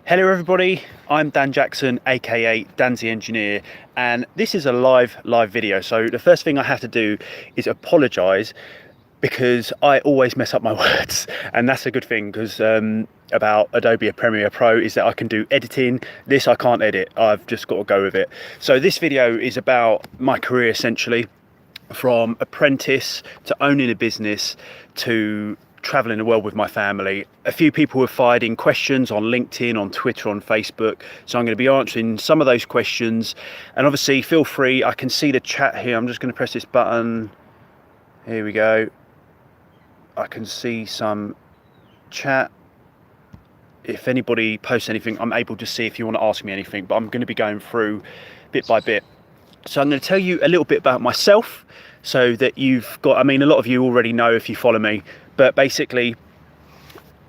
Hello everybody, I'm Dan Jackson, aka Dan's the Engineer, and this is a live video. So the first thing I have to do is apologise because I always mess up my words, and that's a good thing because about Adobe Premiere Pro is that I can do editing. This I can't edit, I've just got to go with it. So this video is about my career essentially, from apprentice to owning a business to traveling the world with my family. A few people have fired in questions on LinkedIn, on Twitter, on Facebook, so I'm going to be answering some of those questions. And obviously feel free, I can see the chat here. I'm just going to press this button. Here we go. I can see some chat. If anybody posts anything, I'm able to see if you want to ask me anything, but I'm going to be going through bit by bit. So I'm going to tell you a little bit about myself so that you've got, I mean, a lot of you already know if you follow me, but basically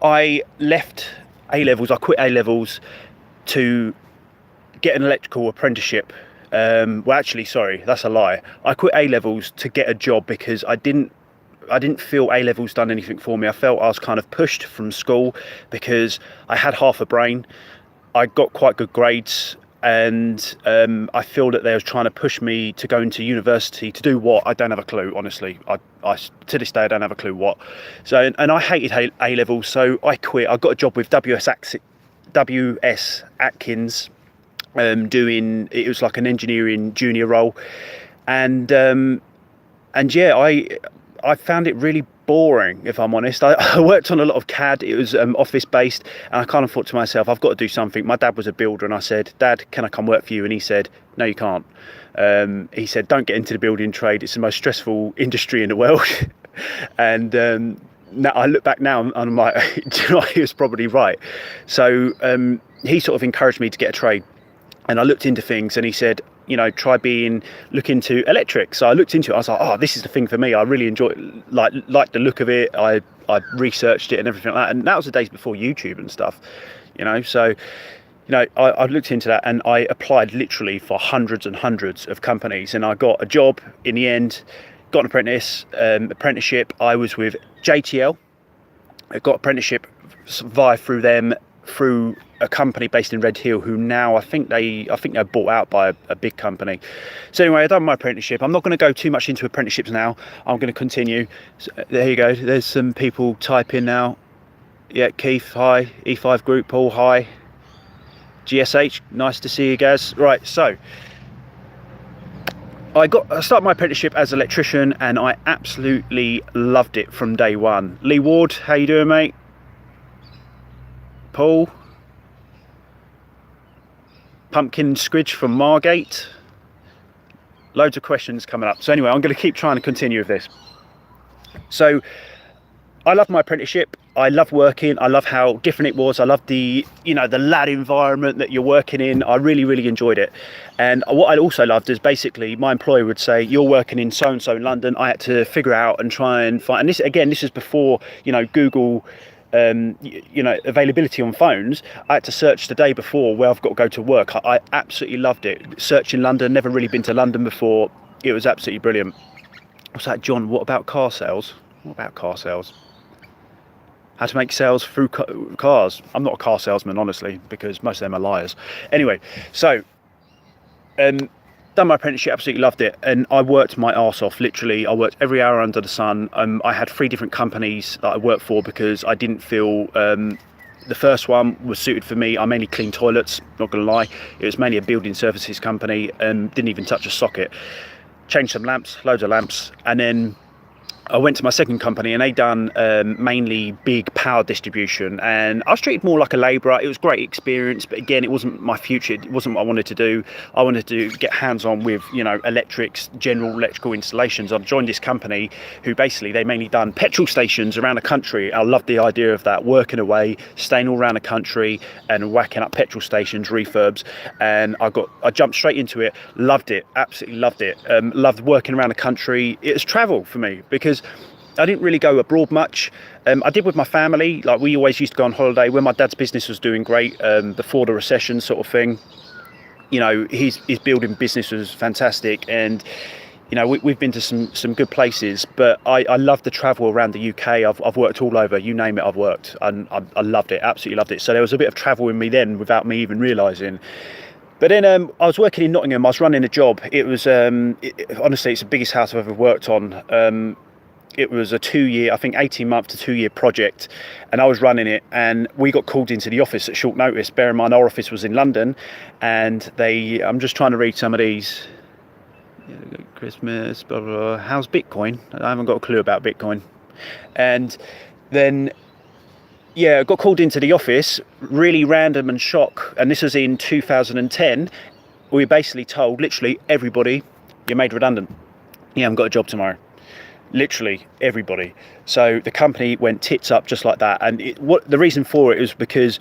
I left A-levels, I quit A-levels to get an electrical apprenticeship. Well, actually, sorry, that's a lie. I quit A-levels to get a job because I didn't feel A-levels done anything for me. I felt I was kind of pushed from school because I had half a brain. I got quite good grades, and I feel that they were trying to push me to go into university to do what? I don't have a clue, honestly. I to this day I don't have a clue what. So, and I hated A-levels, so I quit. I got a job with WS Atkins, doing, it was like an engineering junior role, and yeah, I found it really boring, if I'm honest. I worked on a lot of CAD. It was office based, and I kind of thought to myself, I've got to do something. My dad was a builder, and I said, Dad, can I come work for you? And he said, no, you can't. He said, don't get into the building trade. It's the most stressful industry in the world. And now I look back now and I'm like, do you know, he was probably right. So he sort of encouraged me to get a trade, and I looked into things, and he said, you know, look into electric. So I looked into it. I was like, oh, this is the thing for me. I really enjoy it, like the look of it. I researched it and everything like that. And that was the days before YouTube and stuff, you know. So, you know, I looked into that, and I applied literally for hundreds and hundreds of companies, and I got a job in the end. Got an apprenticeship. I was with JTL. I got apprenticeship through them, through a company based in Red Hill, who now I think they're bought out by a big company. So anyway, I've done my apprenticeship. I'm not going to go too much into apprenticeships now. I'm going to continue. So there you go. There's some people typing now. Yeah, Keith, hi. E5 Group, Paul, hi. GSH, nice to see you guys. Right, so I started my apprenticeship as an electrician, and I absolutely loved it from day one. Lee Ward, how you doing, mate? Paul. Pumpkin Squidge from Margate. Loads of questions coming up. So anyway, I'm going to keep trying to continue with this. So I love my apprenticeship. I love working. I love how different it was. I love the, you know, the lad environment that you're working in. I really enjoyed it. And what I also loved is basically my employer would say, you're working in so-and-so in London. I had to figure out and try and find, and this, again, this is before, you know, Google, you know, availability on phones. I had to search the day before where I've got to go to work. I absolutely loved it. Searching London, never really been to London before. It was absolutely brilliant. What's that, John? What about car sales? What about car sales? How to make sales through cars. I'm not a car salesman, honestly, because most of them are liars. Anyway, so done my apprenticeship, absolutely loved it, and I worked my arse off. Literally, I worked every hour under the sun. I had 3 different companies that I worked for because I didn't feel the first one was suited for me. I mainly cleaned toilets, not gonna lie. It was mainly a building services company, and didn't even touch a socket. Changed some lamps, loads of lamps, and then I went to my second company, and they done mainly big power distribution, and I was treated more like a labourer. It was a great experience, but again, it wasn't my future. It wasn't what I wanted to do. I wanted to get hands-on with, you know, electrics, general electrical installations. I joined this company who basically, they mainly done petrol stations around the country. I loved the idea of that, working away, staying all around the country and whacking up petrol stations, refurbs, and I jumped straight into it. Loved it, absolutely loved it. Loved working around the country. It was travel for me because I didn't really go abroad much. I did with my family. Like, we always used to go on holiday when my dad's business was doing great, before the recession sort of thing. You know, his building business was fantastic, and you know, we've been to some good places, but I love the travel around the UK. I've worked all over, you name it, I've worked, and I loved it, absolutely loved it. So there was a bit of travel in me then without me even realising. But then I was working in Nottingham. I was running a job. It was honestly, it's the biggest house I've ever worked on. It was a 2-year, I think 18-month to 2-year project, and I was running it, and we got called into the office at short notice. Bear in mind, our office was in London, and I'm just trying to read some of these. Christmas, blah, blah, blah. How's Bitcoin? I haven't got a clue about Bitcoin. And then, yeah, I got called into the office, really random and shock. And this was in 2010. We were basically told, literally, everybody, you're made redundant. You haven't got a job tomorrow. Literally everybody. So the company went tits up just like that. And the reason for it was because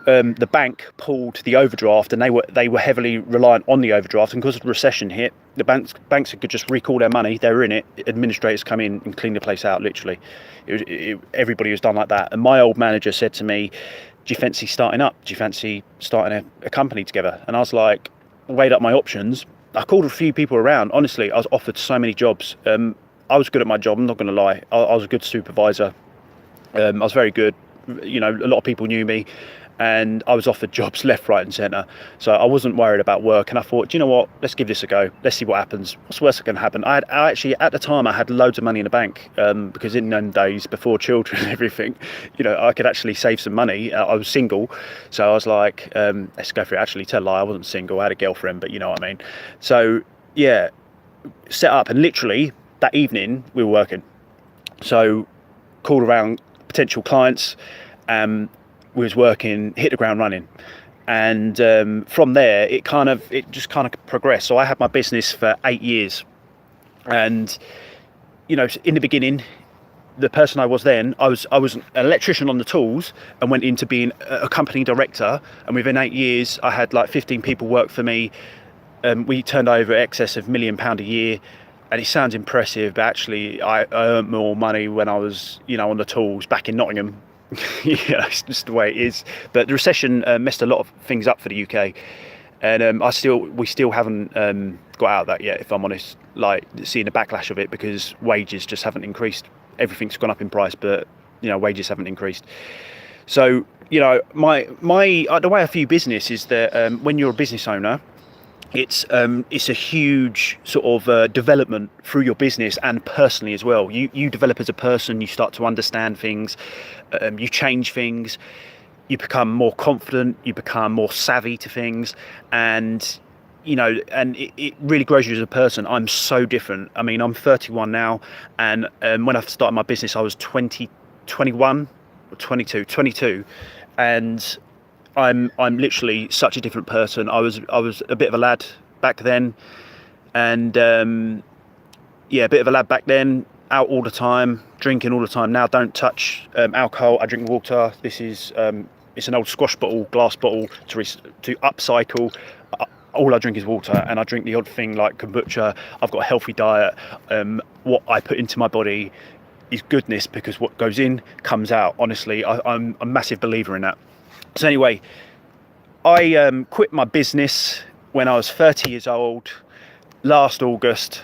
the bank pulled the overdraft, and they were heavily reliant on the overdraft, and because the recession hit, the banks could just recall their money. They were in it. Administrators come in and clean the place out. Literally, everybody was done like that. And my old manager said to me, "Do you fancy starting up? Do you fancy starting a company together?" And I was like, weighed up my options. I called a few people around. Honestly, I was offered so many jobs. I was good at my job. I'm not going to lie. I was a good supervisor. I was very good. You know, a lot of people knew me. And I was offered jobs left, right and centre. So I wasn't worried about work, and I thought, do you know what, let's give this a go. Let's see what happens. What's the worst that can happen? I actually, at the time, I had loads of money in the bank, because in them days, before children and everything, you know, I could actually save some money. I was single, so I was like, let's go for it. Actually, tell a lie, I wasn't single. I had a girlfriend, but you know what I mean. So yeah, set up, and literally that evening we were working. So called around potential clients, we was working, hit the ground running, and from there it just kind of progressed. So I had my business for 8 years, and you know, in the beginning, the person I was then, I was an electrician on the tools, and went into being a company director, and within 8 years I had like 15 people work for me. We turned over excess of £1 million a year. And it sounds impressive, but actually I earned more money when I was, you know, on the tools back in Nottingham. Yeah, it's just the way it is. But the recession messed a lot of things up for the UK, and we still haven't got out of that yet, if I'm honest. Like, seeing the backlash of it, because wages just haven't increased. Everything's gone up in price, but you know, wages haven't increased. So you know, the way I view business is that when you're a business owner, it's a huge sort of development through your business and personally as well. You develop as a person. You start to understand things. You change things. You become more confident. You become more savvy to things, and you know, and it really grows you as a person. I'm so different. I mean, I'm 31 now, and when I started my business, I was 21, 22, and I'm literally such a different person. I was a bit of a lad back then, and yeah, a bit of a lad back then, out all the time, drinking all the time. Now don't touch alcohol. I drink water. This is it's an old squash bottle, glass bottle to upcycle. All I drink is water, and I drink the odd thing like kombucha. I've got a healthy diet. What I put into my body is goodness, because what goes in comes out. Honestly, I'm a massive believer in that. So anyway, I quit my business when I was 30 years old, last August.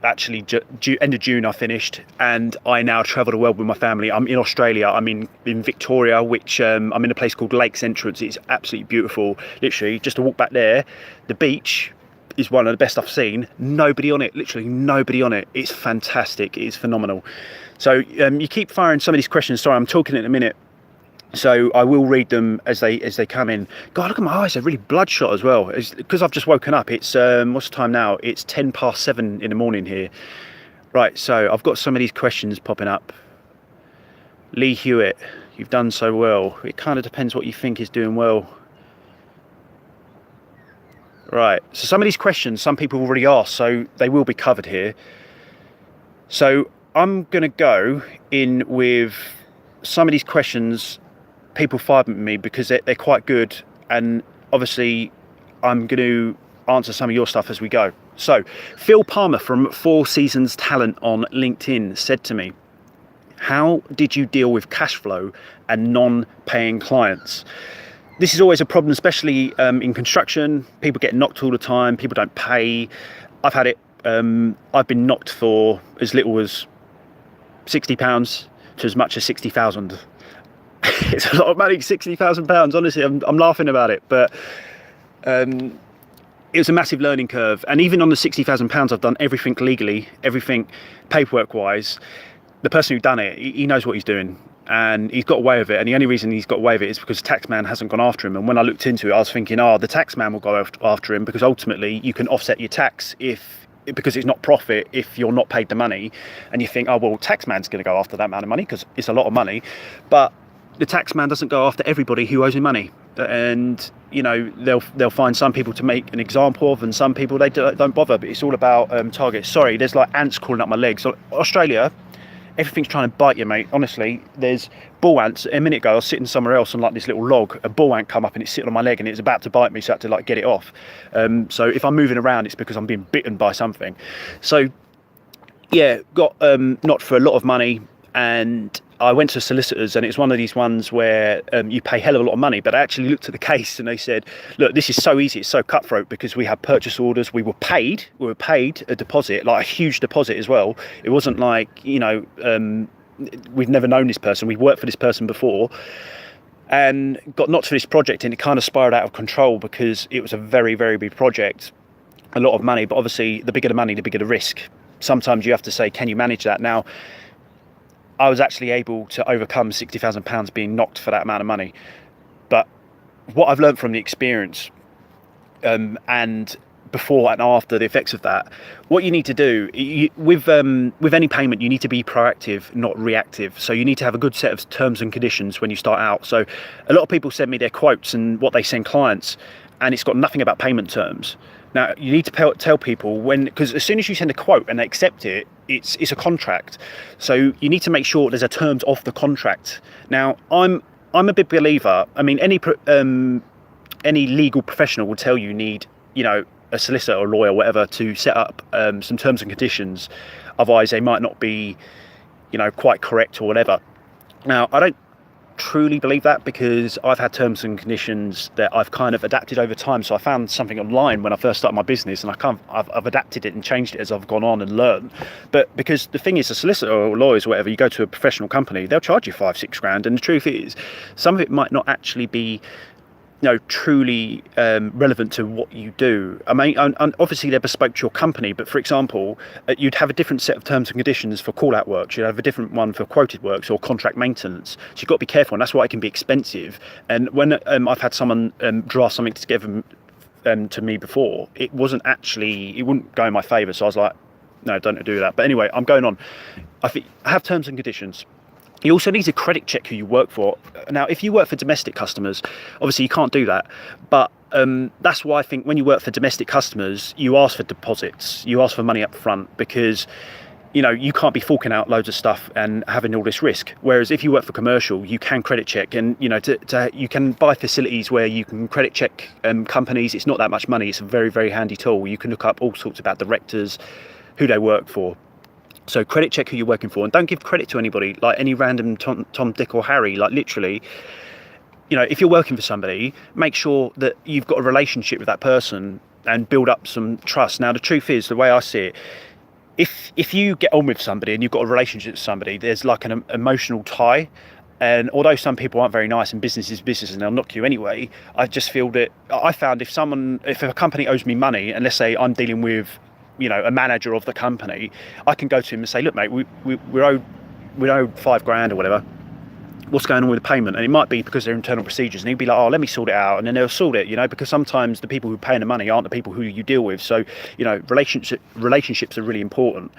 Actually, end of June I finished, and I now travel the world with my family. I'm in Australia. I'm in Victoria, which I'm in a place called Lakes Entrance. It's absolutely beautiful. Literally, just to walk back there, the beach is one of the best I've seen. Nobody on it, literally nobody on it. It's fantastic. It is phenomenal. So you keep firing some of these questions. Sorry, I'm talking in a minute. So I will read them as they come in. God, look at my eyes, they're really bloodshot as well. It's because I've just woken up. It's what's the time now? It's 7:10 in the morning here. Right, so I've got some of these questions popping up. Lee Hewitt, you've done so well. It kind of depends what you think is doing well. Right, so some of these questions some people already asked, so they will be covered here. So I'm going to go in with some of these questions people fired at me because they're quite good, and obviously I'm going to answer some of your stuff as we go. So Phil Palmer from 4 Seasons Talent on LinkedIn said to me, how did you deal with cash flow and non-paying clients? This is always a problem, especially in construction. People get knocked all the time. People don't pay. I've had it I've been knocked for as little as £60 to as much as 60,000. It's a lot of money, £60,000. Honestly, I'm laughing about it, but it was a massive learning curve. And even on the £60,000, I've done everything legally, everything paperwork wise. The person who done it, he knows what he's doing, and he's got away with it. And the only reason he's got away with it is because the taxman hasn't gone after him. And when I looked into it, I was thinking, oh, the taxman will go after him, because ultimately you can offset your tax because it's not profit if you're not paid the money. And you think, oh well, taxman's going to go after that amount of money because it's a lot of money. But the taxman doesn't go after everybody who owes him money. And you know, they'll find some people to make an example of, and some people they don't bother. But it's all about targets. Sorry, there's like ants crawling up my legs. So Australia, everything's trying to bite you, mate. Honestly, there's ball ants. A minute ago, I was sitting somewhere else on like this little log. A ball ant come up and it's sitting on my leg and it's about to bite me, so I had to like get it off. So if I'm moving around, it's because I'm being bitten by something. So yeah, got knocked for a lot of money, and I went to solicitors, and it's one of these ones where you pay a hell of a lot of money. But I actually looked at the case and they said, look, this is so easy, it's so cutthroat, because we had purchase orders, we were paid a deposit, like a huge deposit as well. It wasn't like, you know, we've never known this person, we've worked for this person before, and got knocked for this project, and it kind of spiraled out of control because it was a very, very big project, a lot of money. But obviously the bigger the money, the bigger the risk. Sometimes you have to say, can you manage that? Now, I was actually able to overcome £60,000 being knocked for that amount of money. But what I've learned from the experience, and before and after the effects of that, what you need to do with any payment, you need to be proactive, not reactive. So you need to have a good set of terms and conditions when you start out. So a lot of people send me their quotes and what they send clients, and it's got nothing about payment terms. Now, you need to tell people because as soon as you send a quote and they accept it, it's a contract. So you need to make sure there's a terms of the contract. Now, I'm a big believer. I mean, any legal professional will tell you need, you know, a solicitor or lawyer or whatever to set up some terms and conditions. Otherwise, they might not be, you know, quite correct or whatever. Now, I don't truly believe that, because I've had terms and conditions that I've kind of adapted over time. So I found something online when I first started my business, and I've adapted it and changed it as I've gone on and learned. But because the thing is, a solicitor or lawyers or whatever, you go to a professional company, they'll charge you £5-6 grand, and the truth is, some of it might not actually be, you know, truly relevant to what you do. I mean, and obviously they're bespoke to your company, but for example, you'd have a different set of terms and conditions for call-out works, you'd have a different one for quoted works or contract maintenance. So you've got to be careful, and that's why it can be expensive. And when I've had someone draft something together to me before, it wouldn't go in my favour. So I was like, no, don't do that. But anyway, I'm going on. I think I have terms and conditions. You also need to credit check who you work for. Now, if you work for domestic customers, obviously you can't do that. But that's why I think when you work for domestic customers, you ask for deposits, you ask for money up front, because, you know, you can't be forking out loads of stuff and having all this risk. Whereas if you work for commercial, you can credit check, and, you know, you can buy facilities where you can credit check companies. It's not that much money. It's a very, very handy tool. You can look up all sorts about directors, who they work for. So credit check who you're working for, and don't give credit to anybody, like any random Tom, Dick or Harry. Like literally, you know, if you're working for somebody, make sure that you've got a relationship with that person and build up some trust. Now, the truth is, the way I see it, if you get on with somebody and you've got a relationship with somebody, there's like an emotional tie. And although some people aren't very nice, and business is business and they'll knock you anyway, I just feel that I found if a company owes me money, and let's say I'm dealing with, you know, a manager of the company, I can go to him and say, look, mate, we're owed £5 grand or whatever. What's going on with the payment? And it might be because they're internal procedures, and he'd be like, oh, let me sort it out, and then they'll sort it, you know, because sometimes the people who are paying the money aren't the people who you deal with. So, you know, relationships are really important.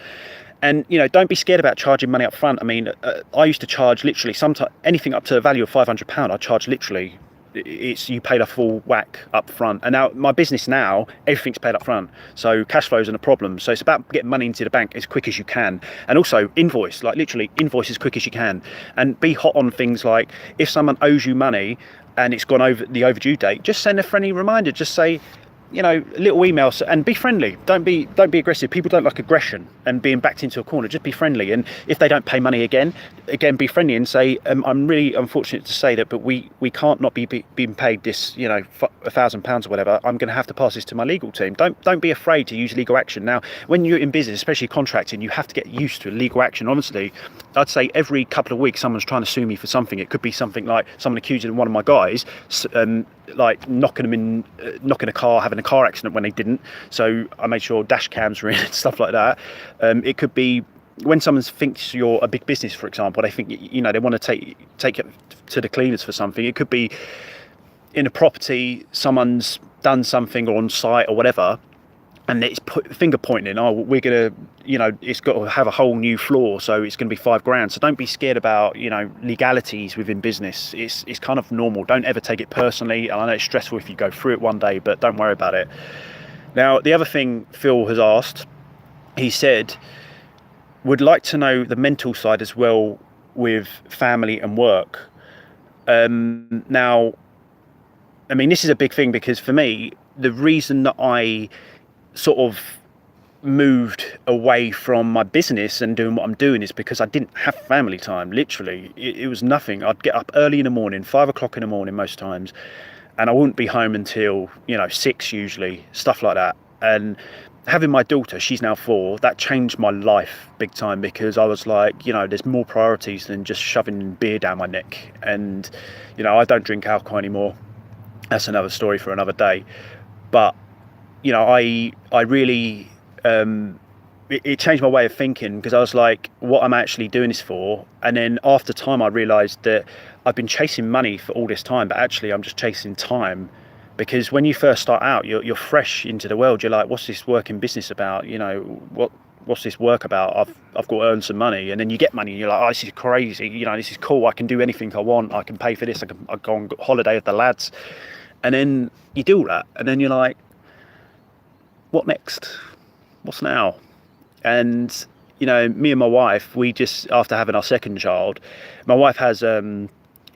And, you know, don't be scared about charging money up front. I mean, I used to charge literally sometimes anything up to a value of £500. I charge literally, you paid a full whack up front. And now my business now, everything's paid up front, so cash flow isn't a problem. So it's about getting money into the bank as quick as you can, and also invoice, like literally invoice as quick as you can, and be hot on things like, if someone owes you money and it's gone over the overdue date, just send a friendly reminder. Just say, you know, a little email, and be friendly. Don't be aggressive. People don't like aggression and being backed into a corner. Just be friendly. And if they don't pay money again, again, be friendly and say, I'm really unfortunate to say that, but we can't not be being paid this, you know, £1,000 or whatever. I'm going to have to pass this to my legal team. Don't be afraid to use legal action. Now, when you're in business, especially contracting, you have to get used to legal action. Honestly, I'd say every couple of weeks someone's trying to sue me for something. It could be something like someone accusing one of my guys, like knocking a car, having a car accident when they didn't. So I made sure dash cams were in and stuff like that. It could be when someone thinks you're a big business, for example, they think, you know, they want to take it to the cleaners for something. It could be in a property, someone's done something, or on site or whatever, and it's finger pointing. Oh, we're gonna, you know, it's got to have a whole new floor, so it's going to be £5,000. So don't be scared about, you know, legalities within business. It's kind of normal. Don't ever take it personally. And I know it's stressful if you go through it one day, but don't worry about it. Now, the other thing Phil has asked, he said, would like to know the mental side as well with family and work. Now, I mean, this is a big thing, because for me, the reason that I sort of moved away from my business and doing what I'm doing is because I didn't have family time. Literally, it was nothing. I'd get up early in the morning, 5 o'clock in the morning most times, and I wouldn't be home until, you know, 6 usually, stuff like that. And having my daughter, she's now 4, that changed my life big time, because I was like, you know, there's more priorities than just shoving beer down my neck. And, you know, I don't drink alcohol anymore. That's another story for another day. But, you know, I really, it changed my way of thinking, because I was like, what I'm actually doing this for. And then after time, I realized that I've been chasing money for all this time, but actually I'm just chasing time. Because when you first start out, you're fresh into the world. You're like, what's this work in business about? You know, what's this work about? I've got to earn some money. And then you get money and you're like, oh, this is crazy. You know, this is cool. I can do anything I want. I can pay for this. I go on holiday with the lads. And then you do that. And then you're like, what next? What's now? And, you know, me and my wife, we just, after having our second child, my wife has,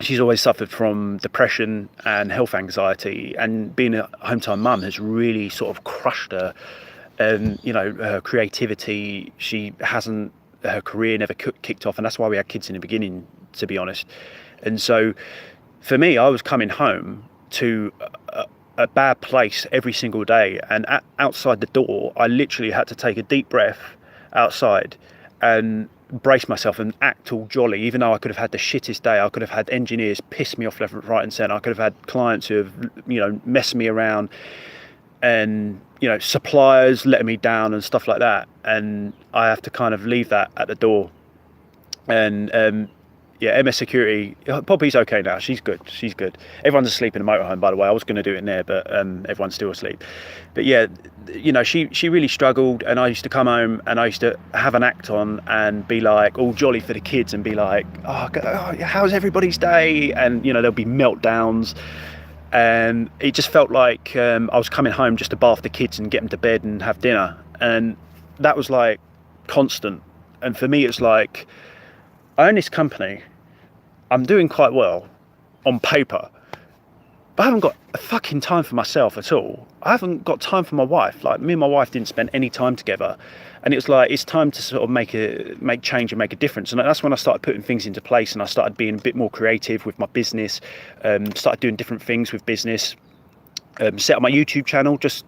she's always suffered from depression and health anxiety, and being a home-time mum has really sort of crushed her. You know, her creativity, her career never kicked off, and that's why we had kids in the beginning, to be honest. And so for me, I was coming home to a bad place every single day, and outside the door, I literally had to take a deep breath outside and brace myself and act all jolly, even though I could have had the shittest day. I could have had engineers piss me off left, right and centre. I could have had clients who have, you know, messed me around, and, you know, suppliers letting me down and stuff like that. And I have to kind of leave that at the door. And yeah, MS Security, Poppy's okay now. She's good. Everyone's asleep in the motorhome, by the way. I was going to do it in there, but everyone's still asleep. But yeah, you know, she really struggled, and I used to come home and I used to have an act on and be like all jolly for the kids and be like, oh how's everybody's day? And, you know, there'll be meltdowns. And it just felt like I was coming home just to bath the kids and get them to bed and have dinner. And that was like constant. And for me, it's like, I own this company. I'm doing quite well on paper, but I haven't got a fucking time for myself at all. I haven't got time for my wife. Like, me and my wife didn't spend any time together, and it was like, it's time to sort of make change and make a difference. And that's when I started putting things into place, and I started being a bit more creative with my business, started doing different things with business, set up my YouTube channel, just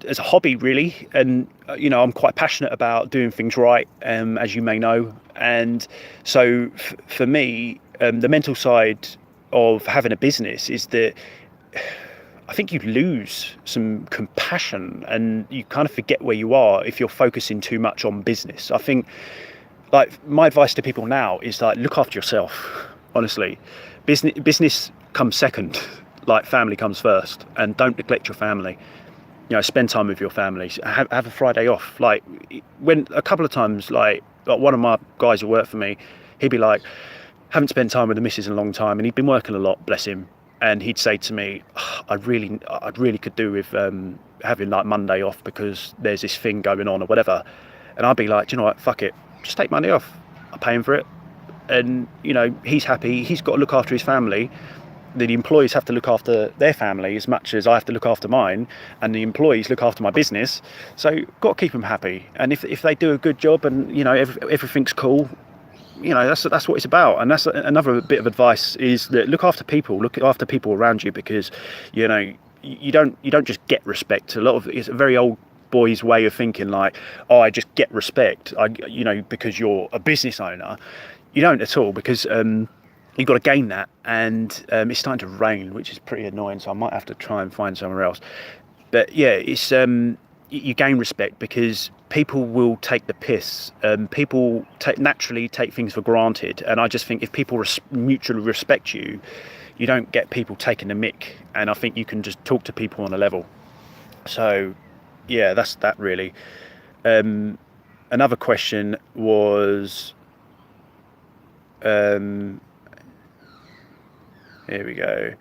as a hobby, really. And you know, I'm quite passionate about doing things right, as you may know. And so for me, the mental side of having a business is that I think you lose some compassion, and you kind of forget where you are if you're focusing too much on business. I think, like, my advice to people now is, like, look after yourself. Honestly, business comes second, like family comes first, and don't neglect your family. You know, spend time with your family. Have a Friday off. Like, when a couple of times, like one of my guys who worked for me, he'd be like, haven't spent time with the missus in a long time, and he'd been working a lot, bless him. And he'd say to me, oh, I'd really could do with having like Monday off because there's this thing going on or whatever. And I'd be like, do you know what, fuck it, just take Monday off. I'm paying for it. And, you know, he's happy. He's got to look after his family. The employees have to look after their family as much as I have to look after mine, and the employees look after my business. So got to keep them happy. And if they do a good job and, you know, everything's cool, that's what it's about. And that's another bit of advice, is that look after people around you, because you don't just get respect. A lot of it's a very old boys way of thinking, like, oh, I just get respect, because you're a business owner. You don't at all, because you've got to gain that. And it's starting to rain, which is pretty annoying, so I might have to try and find somewhere else. But yeah, it's you gain respect because people will take the piss. People naturally take things for granted, and I just think if people mutually respect you, you don't get people taking the mick, and I think you can just talk to people on a level. So yeah, that's that really. Another question was, here we go,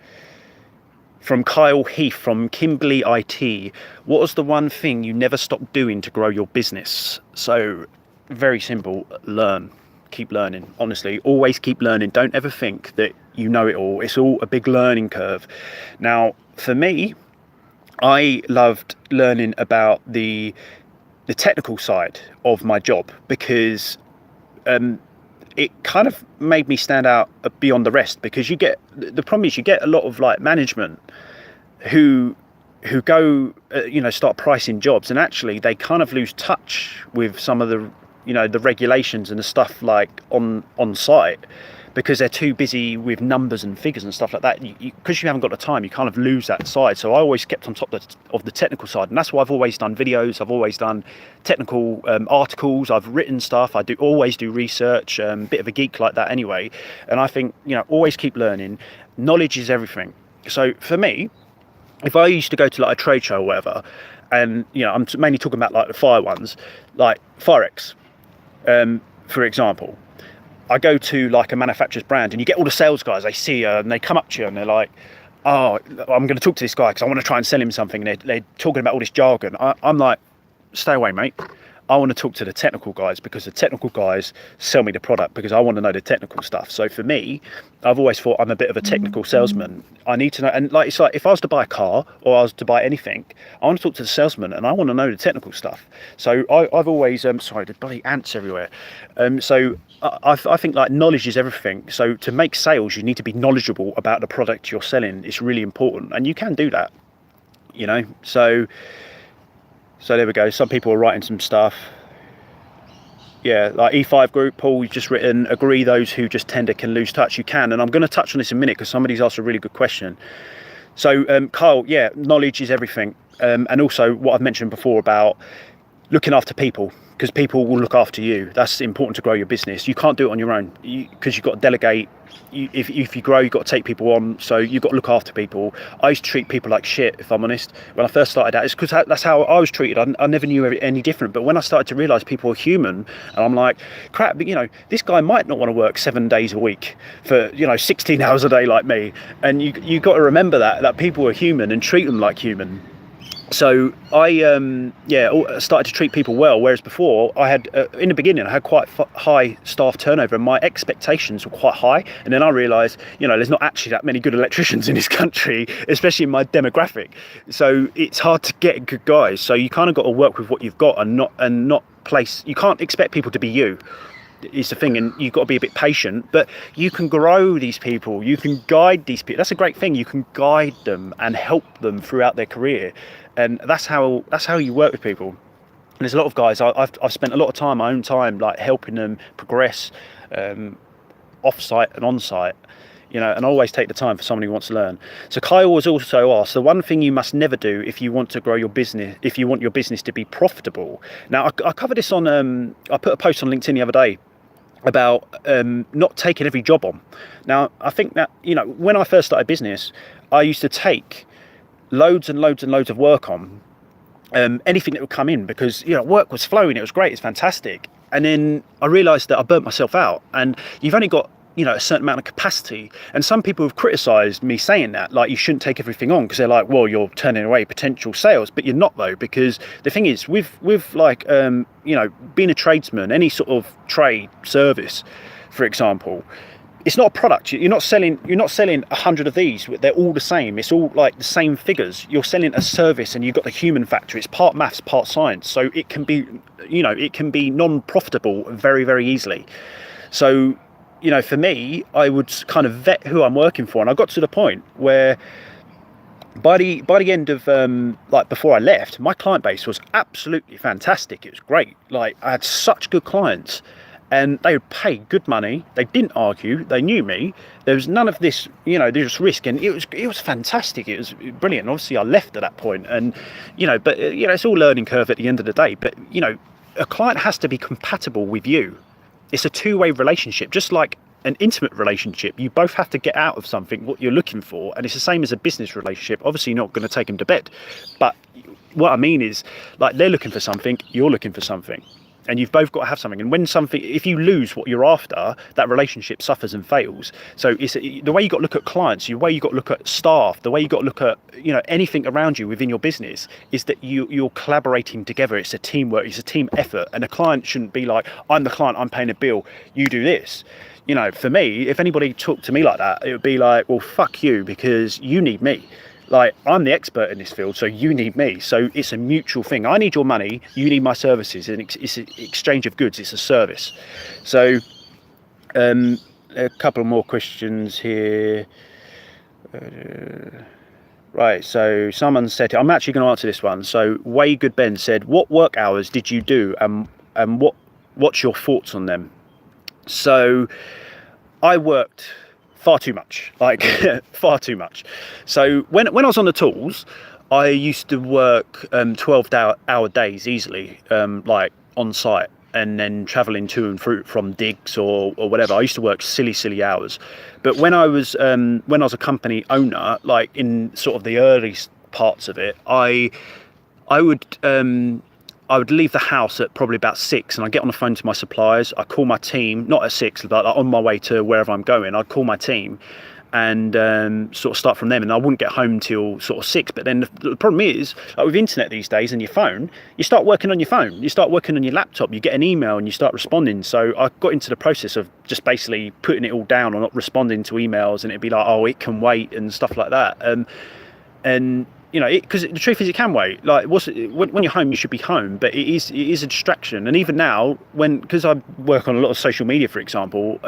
from Kyle Heath from Kimberley IT. What was the one thing you never stopped doing to grow your business? So very simple, learn. Keep learning. Honestly, always keep learning. Don't ever think that you know it all. It's all a big learning curve. Now, for me, I loved learning about the technical side of my job, because it kind of made me stand out beyond the rest. Because the problem is you get a lot of like management who go start pricing jobs, and actually they kind of lose touch with some of the the regulations and the stuff like on site, because they're too busy with numbers and figures and stuff like that. Because you haven't got the time, you kind of lose that side. So I always kept on top of the technical side, and that's why I've always done videos. I've always done technical articles. I've written stuff. I always do research. Bit of a geek like that anyway. And I think always keep learning. Knowledge is everything. So for me, if I used to go to like a trade show or whatever, and I'm mainly talking about like the fire ones, like Firex, for example. I go to like a manufacturer's brand, and you get all the sales guys, they see you and they come up to you and they're like, oh, I'm going to talk to this guy because I want to try and sell him something. And they're talking about all this jargon. I'm like, stay away, mate. I want to talk to the technical guys, because the technical guys sell me the product, because I want to know the technical stuff. So for me, I've always thought I'm a bit of a technical salesman. I need to know, and like it's like if I was to buy a car or I was to buy anything, I want to talk to the salesman and I want to know the technical stuff. So I've always sorry, the bloody ants everywhere. So I think like knowledge is everything. So to make sales, you need to be knowledgeable about the product you're selling. It's really important, and you can do that. So there we go. Some people are writing some stuff. Yeah, like E5 group, Paul, you've just written, agree those who just tender can lose touch. You can, and I'm going to touch on this in a minute because somebody's asked a really good question. So Kyle, yeah, knowledge is everything. And also what I've mentioned before about looking after people, because people will look after you. That's important to grow your business. You can't do it on your own, because you've got to delegate. If you grow, you've got to take people on, so you've got to look after people. I used to treat people like shit, if I'm honest. When I first started out, it's because that's how I was treated. I never knew any different. But when I started to realise people are human, and I'm like, crap, but this guy might not want to work 7 days a week for 16 hours a day like me. And you got to remember that people are human and treat them like human. So I started to treat people well, whereas before I had in the beginning I had quite high staff turnover, and my expectations were quite high. And then I realised there's not actually that many good electricians in this country, especially in my demographic. So it's hard to get good guys. So you kind of got to work with what you've got, and not place. You can't expect people to be you. Is the thing, and you've got to be a bit patient, but you can grow these people, you can guide these people. That's a great thing. You can guide them and help them throughout their career, and that's how you work with people. And there's a lot of guys I've spent a lot of time, my own time, like helping them progress off-site and on-site, and I always take the time for someone who wants to learn. So Kyle was also asked, the one thing you must never do if you want to grow your business, if you want your business to be profitable. Now I covered this on I put a post on LinkedIn the other day about not taking every job on. Now I think that when I first started business, I used to take loads and loads and loads of work on, anything that would come in, because work was flowing, it was great, it's fantastic. And then I realized that I burnt myself out, and you've only got a certain amount of capacity. And some people have criticized me saying that, like, you shouldn't take everything on, because they're like, well, you're turning away potential sales. But you're not, though, because the thing is with like being a tradesman, any sort of trade service, for example, it's not a product. You're not selling 100 of these. They're all the same. It's all like the same figures. You're selling a service, and you've got the human factor. It's part maths, part science. So it can be non-profitable very, very easily. So, you know, for me, I would kind of vet who I'm working for, and I got to the point where by the end of like before I left, my client base was absolutely fantastic. It was great. Like, I had such good clients, and they would pay good money. They didn't argue. They knew me. There was none of this, you know, there's risk, and it was fantastic. It was brilliant. Obviously, I left at that point, and you know, but you know, it's all learning curve at the end of the day. But you know, a client has to be compatible with you. It's a two-way relationship, just like an intimate relationship. You both have to get out of something what you're looking for, and it's the same as a business relationship. Obviously, you're not going to take them to bed, but what I mean is, like, they're looking for something, you're looking for something, and you've both got to have something. And when something, if you lose what you're after, that relationship suffers and fails. So it's the way you got to look at clients, the way you got to look at staff, the way you got to look at, you know, anything around you within your business, is that you're collaborating together. It's a teamwork, it's a team effort. And a client shouldn't be like, I'm the client, I'm paying a bill, you do this. You know, for me, if anybody talked to me like that, it would be like, well, fuck you, because you need me. Like, I'm the expert in this field, so you need me. So it's a mutual thing. I need your money, you need my services, and it's an exchange of goods. It's a service. So a couple more questions here. Right, so someone said, I'm actually going to answer this one. So Way Good Ben said, what work hours did you do, and what's your thoughts on them? So I worked far too much, like far too much. So when I was on the tools, I used to work 12-hour days easily, like on site, and then traveling to and from digs or whatever. I used to work silly hours. But when I was a company owner, like in sort of the early parts of it, I would leave the house at probably about 6, and I'd get on the phone to my suppliers. I'd call my team, not at 6, but on my way to wherever I'm going, I'd call my team and sort of start from them, and I wouldn't get home till sort of 6. But then the problem is, like with internet these days and your phone, you start working on your phone, you start working on your laptop, you get an email and you start responding. So I got into the process of just basically putting it all down or not responding to emails, and it'd be like, oh, it can wait and stuff like that. And you know, because the truth is, it can wait. Like, when you're home, you should be home, but it is a distraction. And even now, because I work on a lot of social media, for example,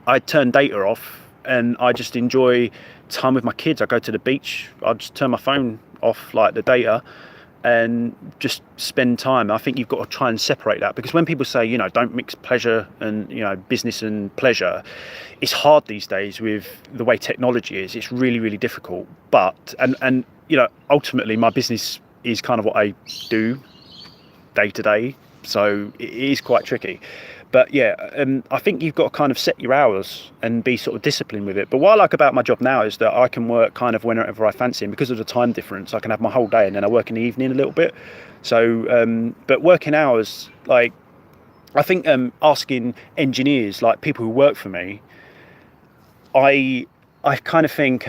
I turn data off, and I just enjoy time with my kids. I go to the beach, I just turn my phone off, like the data, and just spend time. I think you've got to try and separate that, because when people say, you know, don't mix pleasure and, you know, business and pleasure, it's hard these days with the way technology is. It's really difficult. But and you know, ultimately my business is kind of what I do day to day, so it is quite tricky. But yeah, I think you've got to kind of set your hours and be sort of disciplined with it. But what I like about my job now is that I can work kind of whenever I fancy, and because of the time difference, I can have my whole day, and then I work in the evening a little bit. So but working hours, like, I think asking engineers, like people who work for me, I kind of think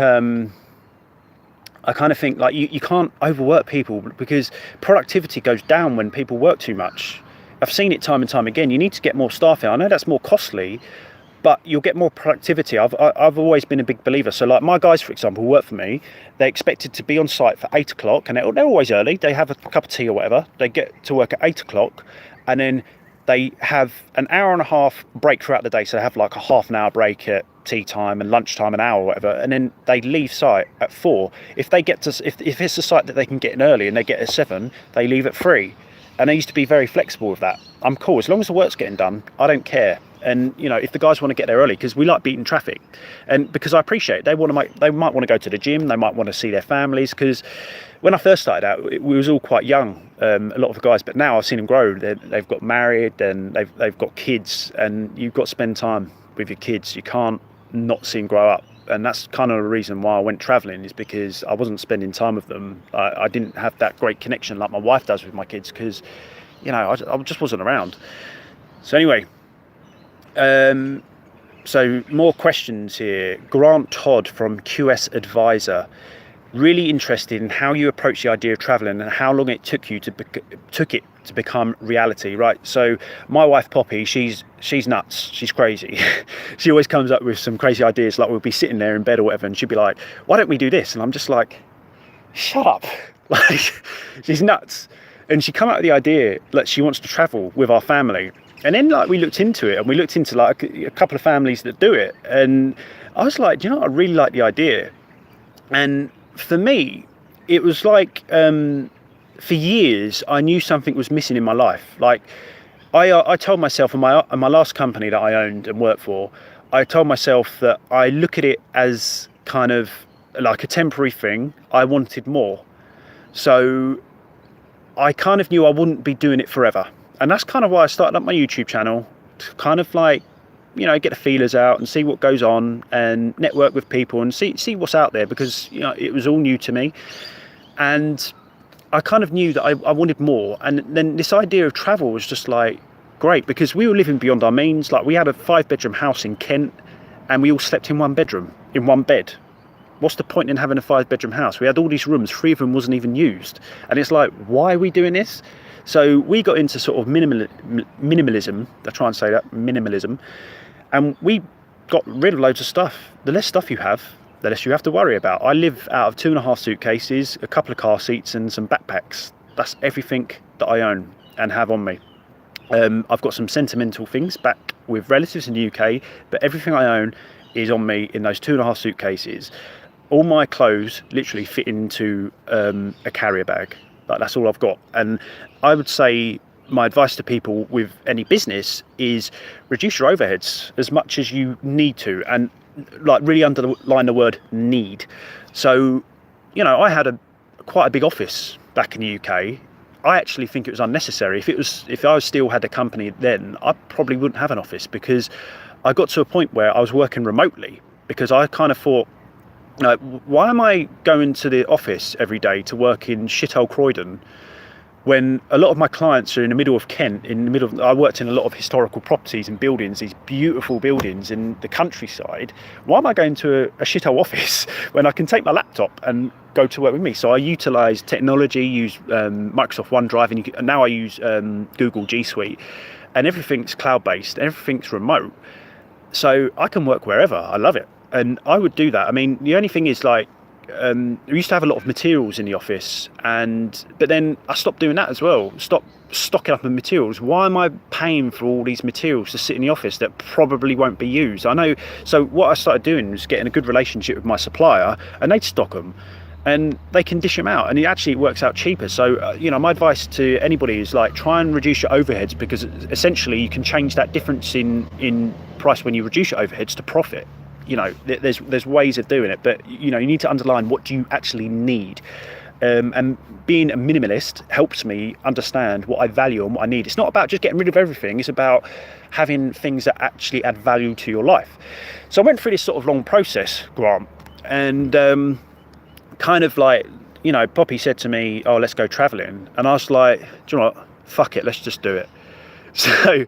like you can't overwork people, because productivity goes down when people work too much. I've seen it time and time again. You need to get more staff in. I know that's more costly, but you'll get more productivity. I've always been a big believer. So like my guys, for example, who work for me, they're expected to be on site for 8 o'clock, and they're always early. They have a cup of tea or whatever. They get to work at 8 o'clock, and then they have an hour and a half break throughout the day. So they have like a half an hour break at tea time and lunchtime, an hour or whatever, and then they leave site at 4. If they get to, if it's a site that they can get in early and they get at 7, they leave at 3. And I used to be very flexible with that. I'm cool, as long as the work's getting done, I don't care. And you know, if the guys want to get there early, because we like beating traffic, and because I appreciate they might want to go to the gym, they might want to see their families. Because when I first started out, we was all quite young, a lot of the guys, but now I've seen them grow. They've got married, and they've got kids, and you've got to spend time with your kids. You can't not see them grow up. And that's kind of the reason why I went traveling, is because I wasn't spending time with them. I didn't have that great connection like my wife does with my kids, because, you know, I just wasn't around. So anyway, so more questions here. Grant Todd from QS Advisor. Really interested in how you approach the idea of traveling and how long it took it to become reality. Right, so my wife Poppy, she's nuts, she's crazy. She always comes up with some crazy ideas, like we'll be sitting there in bed or whatever, and she'd be like, why don't we do this? And I'm just like, shut up. Like, she's nuts. And she come up with the idea that she wants to travel with our family. And then like we looked into it, and we looked into like a couple of families that do it, and I was like, do you know what? I really like the idea. And for me, it was like for years I knew something was missing in my life. Like I told myself in my last company that I owned and worked for, I told myself that I look at it as kind of like a temporary thing. I wanted more. So I kind of knew I wouldn't be doing it forever. And that's kind of why I started up my YouTube channel, to kind of like, you know, get the feelers out and see what goes on and network with people and see what's out there, because, you know, it was all new to me. And I kind of knew that I wanted more. And then this idea of travel was just like great, because we were living beyond our means. Like we had a 5-bedroom house in Kent, and we all slept in one bedroom, in one bed. What's the point in having a 5-bedroom house? We had all these rooms, 3 of them wasn't even used. And it's like, why are we doing this? So we got into sort of minimalism. I try and say that, minimalism. And we got rid of loads of stuff. The less stuff you have, the less you have to worry about. I live out of 2.5 suitcases, a couple of car seats and some backpacks. That's everything that I own and have on me. I've got some sentimental things back with relatives in the UK, but everything I own is on me in those 2.5 suitcases. All my clothes literally fit into a carrier bag. Like that's all I've got. And I would say my advice to people with any business is reduce your overheads as much as you need to, and like really underline the word need. So, you know, I had quite a big office back in the UK. I actually think it was unnecessary. If I still had a company then, I probably wouldn't have an office, because I got to a point where I was working remotely, because I kind of thought, like, why am I going to the office every day to work in shithole Croydon when a lot of my clients are in the middle of Kent, I worked in a lot of historical properties and buildings, these beautiful buildings in the countryside. Why am I going to a shithole office when I can take my laptop and go to work with me? So I utilise technology, use Microsoft OneDrive, and now I use Google G Suite, and everything's cloud-based, everything's remote. So I can work wherever. I love it. And I would do that. I mean, the only thing is, like, we used to have a lot of materials in the office, but then I stopped doing that as well. Stopped stocking up on materials. Why am I paying for all these materials to sit in the office that probably won't be used? I know. So what I started doing was getting a good relationship with my supplier, and they'd stock them, and they can dish them out, and it actually works out cheaper. So you know, my advice to anybody is, like, try and reduce your overheads, because essentially you can change that difference in price when you reduce your overheads to profit. You know, there's ways of doing it, but you know, you need to underline what do you actually need. And being a minimalist helps me understand what I value and what I need. It's not about just getting rid of everything. It's about having things that actually add value to your life. So I went through this sort of long process, Grant, and kind of like, you know, Poppy said to me, oh, let's go traveling. And I was like, do you know what? Fuck it, let's just do it. So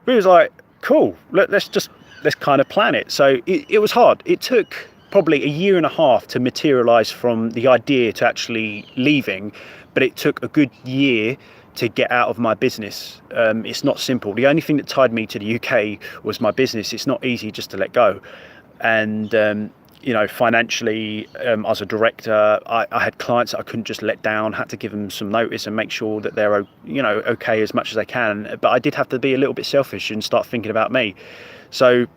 we was like, cool, let's kind of plan it. So it was hard. It took probably 1.5 years to materialize from the idea to actually leaving, but it took a good year to get out of my business. It's not simple. The only thing that tied me to the UK was my business. It's not easy just to let go. And you know, financially, as a director, I had clients that I couldn't just let down, had to give them some notice and make sure that they're, you know, okay as much as they can. But I did have to be a little bit selfish and start thinking about me. So,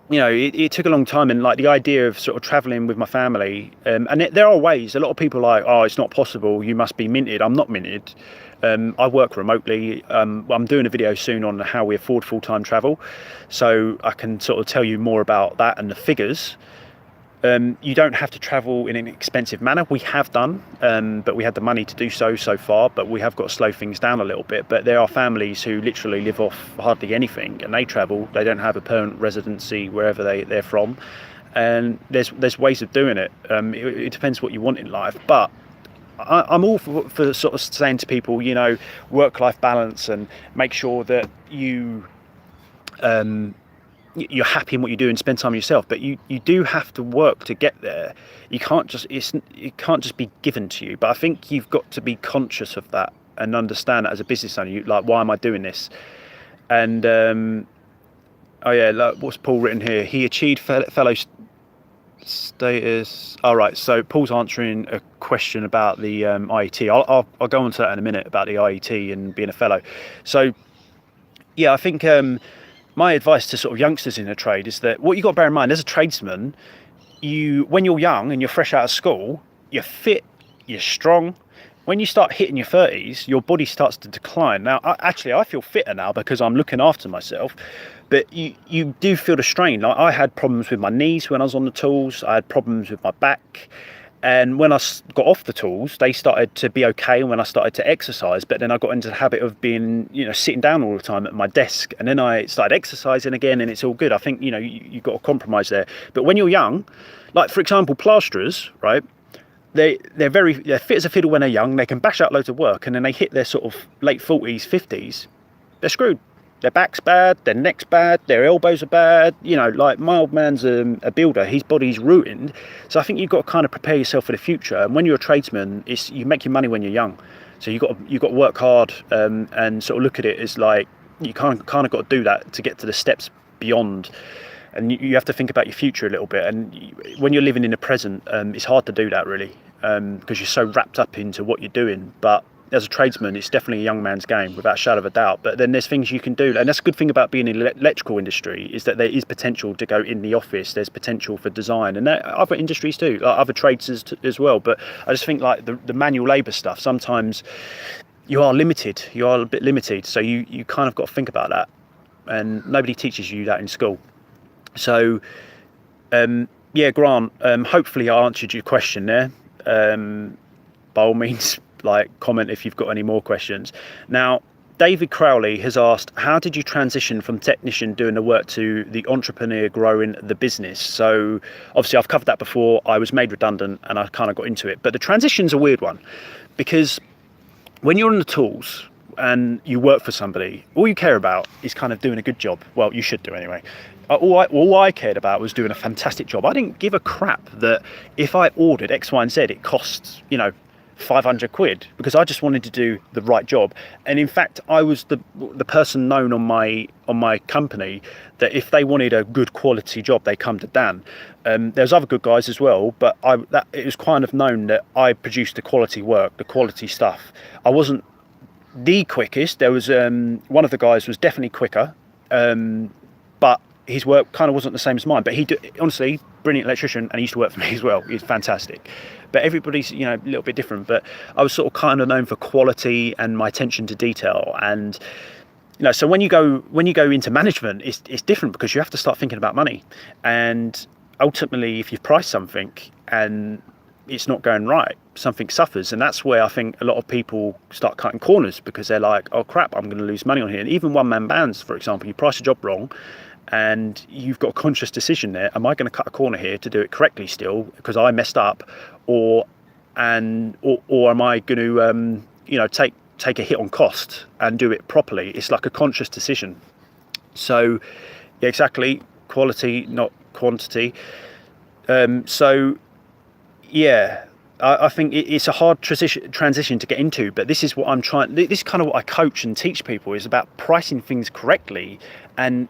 you know, it took a long time, and like the idea of sort of traveling with my family, and there are ways. A lot of people are like, oh, it's not possible, you must be minted. I'm not minted. I work remotely. I'm doing a video soon on how we afford full-time travel, so I can sort of tell you more about that and the figures. You don't have to travel in an expensive manner. We have done, but we had the money to do so far, but we have got to slow things down a little bit. But there are families who literally live off hardly anything, and they travel. They don't have a permanent residency wherever they're from, and there's ways of doing it. It depends what you want in life, but I'm all for sort of saying to people, you know, work-life balance, and make sure that you're happy in what you do and spend time with yourself, but you do have to work to get there. It can't just be given to you. But I think you've got to be conscious of that and understand that as a business owner. Like, why am I doing this? And oh yeah, like, what's Paul written here? He achieved fellow status. All right, so Paul's answering a question about the IET. I'll go on to that in a minute about the IET and being a fellow. So Yeah, I think my advice to sort of youngsters in the trade is that what you got to bear in mind as a tradesman, when you're young and you're fresh out of school, you're fit, you're strong. When you start hitting your 30s, your body starts to decline. Now, I feel fitter now because I'm looking after myself, but you do feel the strain. Like, I had problems with my knees when I was on the tools. I had problems with my back. And when I got off the tools, they started to be okay when I started to exercise. But then I got into the habit of being, sitting down all the time at my desk. And then I started exercising again, and it's all good. I think, you've got to compromise there. But when you're young, like, for example, plasterers, right? They're fit as a fiddle when they're young. They can bash out loads of work, and then they hit their sort of late 40s, 50s. They're screwed. Their back's bad, their neck's bad, their elbows are bad. Like, my old man's a builder, his body's ruined. So I think you've got to kind of prepare yourself for the future. And when you're a tradesman, you make your money when you're young. So you've got to work hard, and sort of look at it as like you kind of got to do that to get to the steps beyond. And you have to think about your future a little bit. And when you're living in the present, it's hard to do that, really, because you're so wrapped up into what you're doing. But as a tradesman, it's definitely a young man's game, without a shadow of a doubt. But then there's things you can do, and that's a good thing about being in the electrical industry, is that there is potential to go in the office. There's potential for design, and other industries too, like other trades as well. But I just think, like, the manual labour stuff, sometimes you are limited. You are a bit limited, so you kind of got to think about that, and nobody teaches you that in school. So, yeah, Grant, hopefully I answered your question there. By all means, like, comment if you've got any more questions. Now, David Crowley has asked, how did you transition from technician doing the work to the entrepreneur growing the business? So obviously I've covered that before. I was made redundant and I kind of got into it. But the transition's a weird one, because when you're on the tools and you work for somebody, all you care about is kind of doing a good job. Well, you should do anyway. All I cared about was doing a fantastic job. I didn't give a crap that if I ordered X, Y, and Z, it costs, 500 quid, because I just wanted to do the right job. And in fact, I was the person known on my company that if they wanted a good quality job, they come to Dan. There's other good guys as well, but it was kind of known that I produced the quality work, the quality stuff. I wasn't the quickest. There was one of the guys was definitely quicker, but his work kind of wasn't the same as mine. But honestly, brilliant electrician, and he used to work for me as well. He's fantastic. But everybody's, a little bit different. But I was sort of kind of known for quality and my attention to detail. And, so when you go into management, it's different, because you have to start thinking about money. And ultimately, if you price something and it's not going right, something suffers. And that's where I think a lot of people start cutting corners, because they're like, oh crap, I'm going to lose money on here. And even one-man bands, for example, you price a job wrong, and you've got a conscious decision there. Am I going to cut a corner here to do it correctly still because I messed up, or am I going to take a hit on cost and do it properly? It's like a conscious decision. So yeah, exactly, quality, not quantity. So yeah, I think it's a hard transition to get into, but this is what I'm trying. This is kind of what I coach and teach people, is about pricing things correctly. And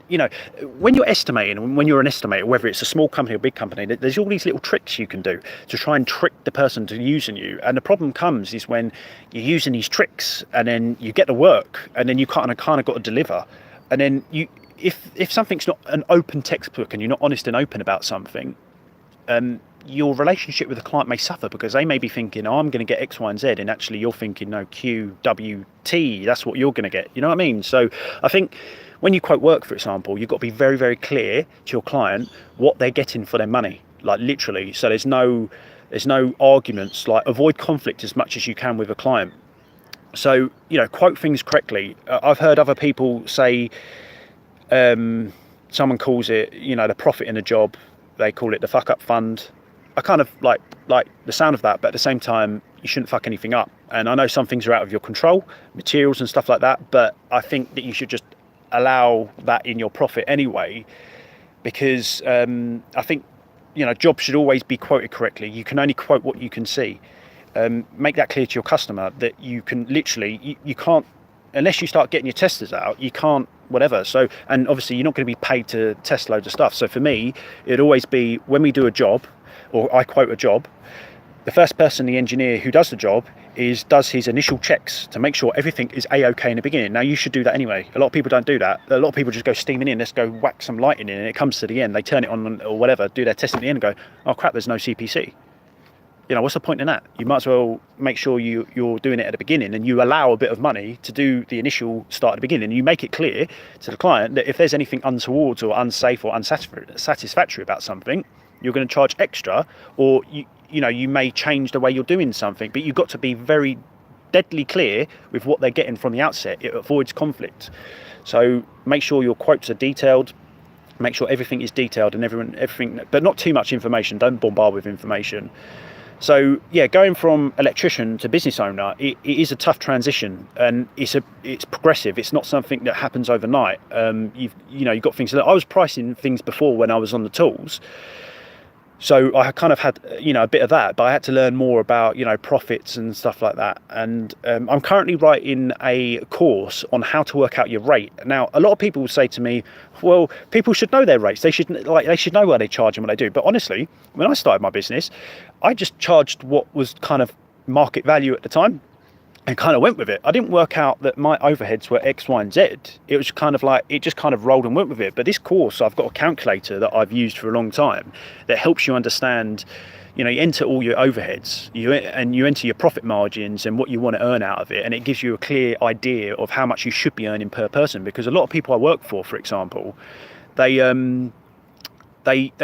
when you're estimating, when you're an estimator, whether it's a small company or big company, there's all these little tricks you can do to try and trick the person to using you. And the problem comes is when you're using these tricks, and then you get the work, and then you kind of got to deliver. And then if something's not an open textbook, and you're not honest and open about something, your relationship with the client may suffer, because they may be thinking, oh, I'm going to get X, Y, and Z, and actually you're thinking, no, Q, W, T, that's what you're going to get. You know what I mean? So I think when you quote work, for example, you've got to be very, very clear to your client what they're getting for their money, like literally. So there's no arguments, like avoid conflict as much as you can with a client. So, quote things correctly. I've heard other people say, someone calls it, the profit in a job, they call it the fuck up fund. I kind of like the sound of that, but at the same time, you shouldn't fuck anything up. And I know some things are out of your control, materials and stuff like that, but I think that you should just allow that in your profit anyway, because I think, jobs should always be quoted correctly. You can only quote what you can see. Make that clear to your customer that you can literally, you can't, unless you start getting your testers out, you can't, whatever. So, and obviously you're not going to be paid to test loads of stuff. So for me, it'd always be, when we do a job, or I quote a job, the first person, the engineer who does the job, is does his initial checks to make sure everything is a-okay in the beginning. Now, you should do that anyway. A lot of people don't do that. A lot of people just go steaming in, let's go whack some lighting in, and it comes to the end, they turn it on or whatever, do their test at the end and go, oh crap, there's no CPC. You know, what's the point in that? You might as well make sure you're doing it at the beginning, and you allow a bit of money to do the initial start at the beginning. You make it clear to the client that if there's anything untoward or unsafe or unsatisfactory about something, you're going to charge extra, or you may change the way you're doing something, but you've got to be very deadly clear with what they're getting from the outset. It avoids conflict. So make sure your quotes are detailed. Make sure everything is detailed and everything, but not too much information. Don't bombard with information. So yeah, going from electrician to business owner, it is a tough transition, and it's progressive. It's not something that happens overnight. You've got things. I was pricing things before when I was on the tools, so I kind of had a bit of that, but I had to learn more about profits and stuff like that. And I'm currently writing a course on how to work out your rate. Now, a lot of people will say to me, well, people should know their rates. They should know where they charge and what they do. But honestly, when I started my business, I just charged what was kind of market value at the time and kind of went with it. I didn't work out that my overheads were X, Y, and Z. It was kind of like, it just kind of rolled and went with it. But this course, I've got a calculator that I've used for a long time that helps you understand, you enter all your overheads, you enter your profit margins and what you want to earn out of it. And it gives you a clear idea of how much you should be earning per person. Because a lot of people I work for example, they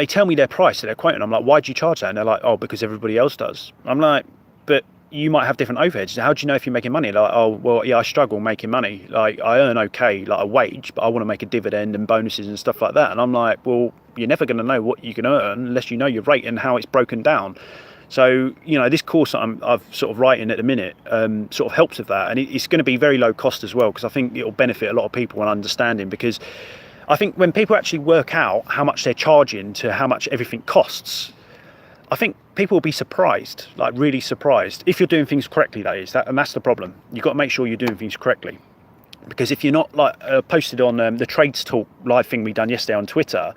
tell me their price that they're quoting. I'm like, why do you charge that? And they're like, oh, because everybody else does. I'm like, but you might have different overheads. How do you know if you're making money? Like, oh, well, yeah, I struggle making money. Like, I earn okay, like a wage, but I want to make a dividend and bonuses and stuff like that. And I'm like, well, you're never going to know what you can earn unless you know your rate and how it's broken down. So, this course that I've sort of writing at the minute sort of helps with that. And it's going to be very low cost as well, because I think it'll benefit a lot of people in understanding, because I think when people actually work out how much they're charging to how much everything costs, I think people will be surprised, like really surprised, if you're doing things correctly, that is. And that's the problem. You've got to make sure you're doing things correctly. Because if you're not, like posted on the Trades Talk live thing we done yesterday on Twitter,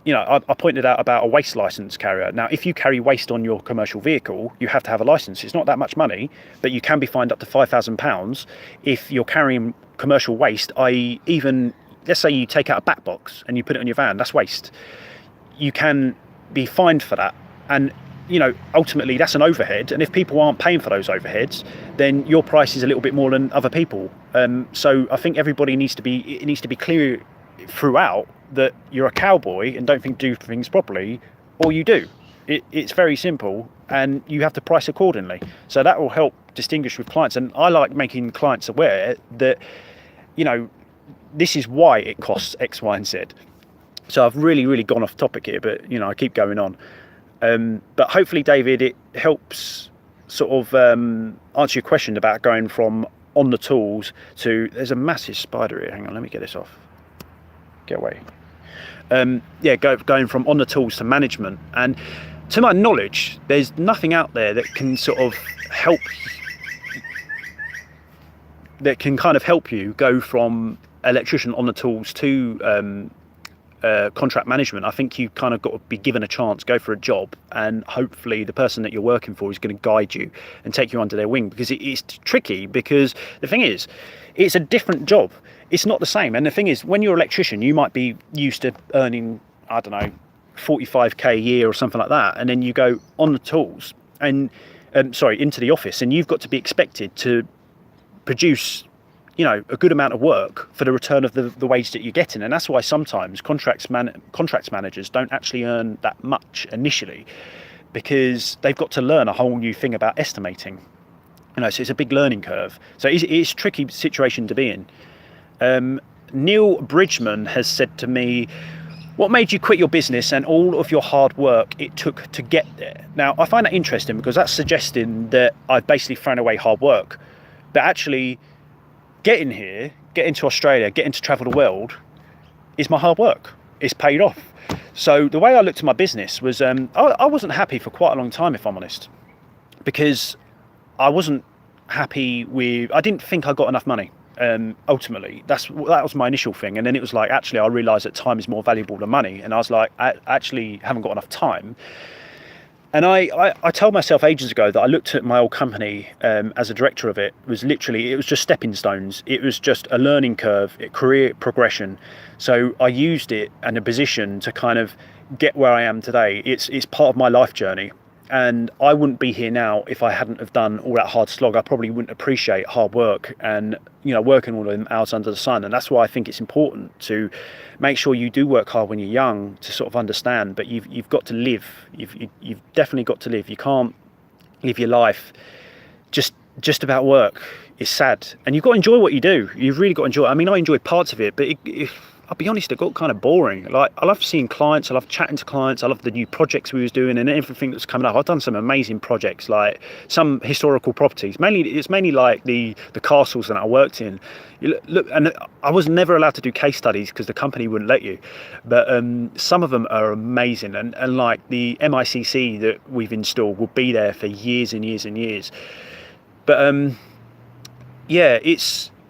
I pointed out about a waste license carrier. Now, if you carry waste on your commercial vehicle, you have to have a license. It's not that much money, but you can be fined up to £5,000 if you're carrying commercial waste, i.e. even, let's say you take out a bat box and you put it on your van, that's waste. You can be fined for that. And ultimately that's an overhead, and if people aren't paying for those overheads, then your price is a little bit more than other people. So I think everybody needs to be clear throughout that you're a cowboy and don't do things properly, or you do. It's very simple, and you have to price accordingly. So that will help distinguish with clients. And I like making clients aware that this is why it costs X, Y, and Z. So I've really gone off topic here, but I keep going on. But hopefully, David, it helps sort of answer your question about going from on the tools to, there's a massive spider here, hang on, let me get this off, get away. Going from on the tools to management. And to my knowledge, there's nothing out there that can sort of help, that can kind of help you go from electrician on the tools to contract management. I think you kind of got to be given a chance, go for a job, and hopefully the person that you're working for is going to guide you and take you under their wing, because it's tricky. Because the thing is, it's a different job, it's not the same. And the thing is, when you're an electrician, you might be used to earning, I don't know, 45k a year or something like that, and then you go on the tools and into the office, and you've got to be expected to produce a good amount of work for the return of the wage that you're getting. And that's why sometimes contracts managers don't actually earn that much initially, because they've got to learn a whole new thing about estimating. So it's a big learning curve. So it's a tricky situation to be in. Neil Bridgman has said to me, what made you quit your business and all of your hard work it took to get there? Now, I find that interesting, because that's suggesting that I've basically thrown away hard work. But actually, getting here, getting to Australia, getting to travel the world is my hard work. It's paid off. So the way I looked at my business was, I wasn't happy for quite a long time, if I'm honest, because I wasn't happy with, I didn't think I got enough money. Ultimately, that was my initial thing. And then it was like, actually, I realized that time is more valuable than money. And I was like, I actually haven't got enough time. And I told myself ages ago that I looked at my old company as a director of it, it was just stepping stones. It was just a learning curve, career progression. So I used it and a position to kind of get where I am today. It's part of my life journey. And I wouldn't be here now if I hadn't have done all that hard slog. I probably wouldn't appreciate hard work and, working all of them hours under the sun. And that's why I think it's important to make sure you do work hard when you're young to sort of understand. But you've got to live. You've definitely got to live. You can't live your life just about work. It's sad. And you've got to enjoy what you do. You've really got to enjoy it. I mean, I enjoyed parts of it, but I'll be honest, it got kind of boring. Like, I love seeing clients, I love chatting to clients, I love the new projects we was doing and everything that's coming up. I've done some amazing projects, like some historical properties. It's mainly like the castles that I worked in. Look, and I was never allowed to do case studies because the company wouldn't let you. But some of them are amazing, and like the MICC that we've installed will be there for years and years and years. But yeah,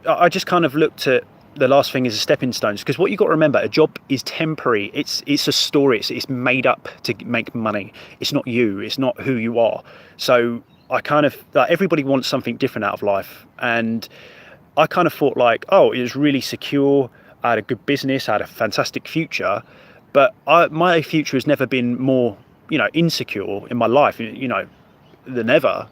I just kind of looked at the last thing is a stepping stones, because what you've got to remember, a job is temporary. It's a story. It's made up to make money. It's not you. It's not who you are. So I kind of, like, everybody wants something different out of life, and I kind of thought like, oh, it was really secure. I had a good business. I had a fantastic future, but my future has never been more, insecure in my life, than ever.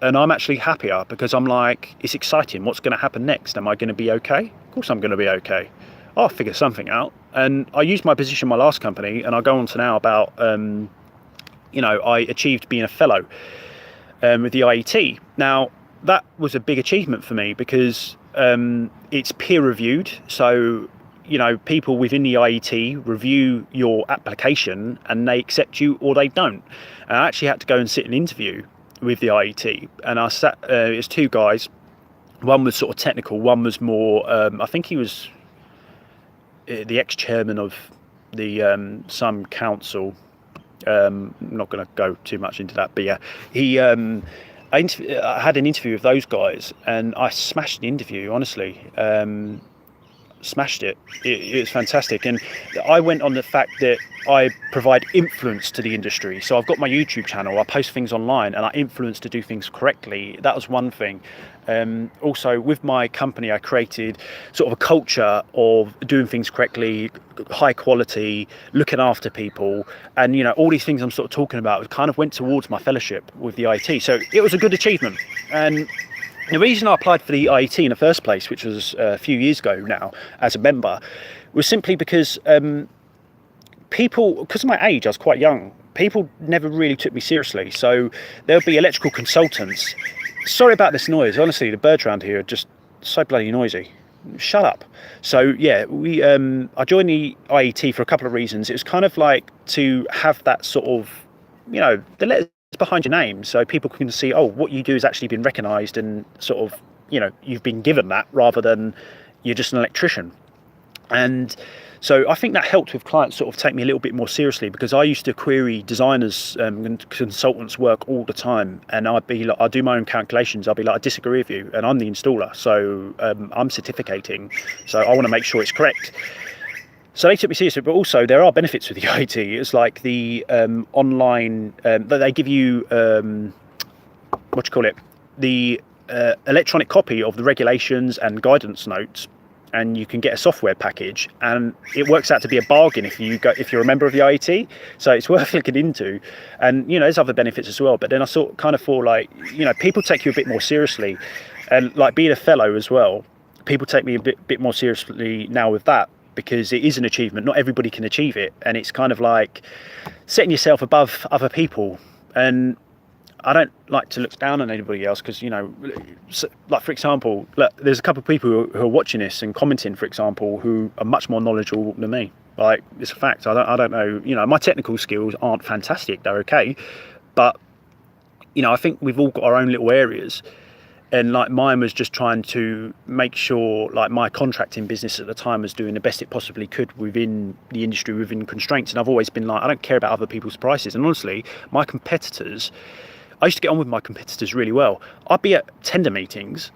And I'm actually happier because I'm like, it's exciting. What's going to happen next? Am I going to be okay? Of course I'm going to be okay. I'll figure something out. And I used my position in my last company, and I'll go on to now about, I achieved being a fellow with the IET. Now, that was a big achievement for me because it's peer reviewed. So, people within the IET review your application and they accept you or they don't. And I actually had to go and sit an interview with the IET, and I sat, it was two guys. One was sort of technical, one was more, I think he was the ex-chairman of the some council. I'm not going to go too much into that, but yeah, I had an interview with those guys, and I smashed the interview, honestly. Smashed it. It was fantastic. And I went on the fact that I provide influence to the industry. So I've got my YouTube channel, I post things online, and I influence to do things correctly. That was one thing. Also, with my company, I created sort of a culture of doing things correctly, high quality, looking after people, and all these things I'm sort of talking about kind of went towards my fellowship with the IT. So it was a good achievement. And the reason I applied for the IET in the first place, which was a few years ago now, as a member, was simply because people, because of my age, I was quite young, people never really took me seriously. So there'll be electrical consultants. Sorry about this noise. Honestly, the birds around here are just so bloody noisy. Shut up. So yeah, I joined the IET for a couple of reasons. It was kind of like to have that sort of, the letters behind your name, so people can see, oh, what you do has actually been recognised, and sort of, you've been given that rather than you're just an electrician. And so I think that helped with clients sort of take me a little bit more seriously, because I used to query designers and consultants' work all the time, and I'd be like, I do my own calculations. I'll be like, I disagree with you, and I'm the installer, so I'm certificating, so I want to make sure it's correct. So they took me seriously, but also there are benefits with the IT. It's like the online, that they give you, the electronic copy of the regulations and guidance notes, and you can get a software package, and it works out to be a bargain if you're a member of the IET. So it's worth looking into, and there's other benefits as well. But then I kind of feel like people take you a bit more seriously, and like being a fellow as well, people take me a bit more seriously now with that, because it is an achievement. Not everybody can achieve it, and it's kind of like setting yourself above other people. And I don't like to look down on anybody else, because like, for example, look, there's a couple of people who are watching this and commenting, for example, who are much more knowledgeable than me. Like, it's a fact. I don't know, my technical skills aren't fantastic, they're okay, but I think we've all got our own little areas. And like, mine was just trying to make sure, like, my contracting business at the time was doing the best it possibly could within the industry, within constraints. And I've always been like, I don't care about other people's prices. And honestly, my competitors, I used to get on with my competitors really well. I'd be at tender meetings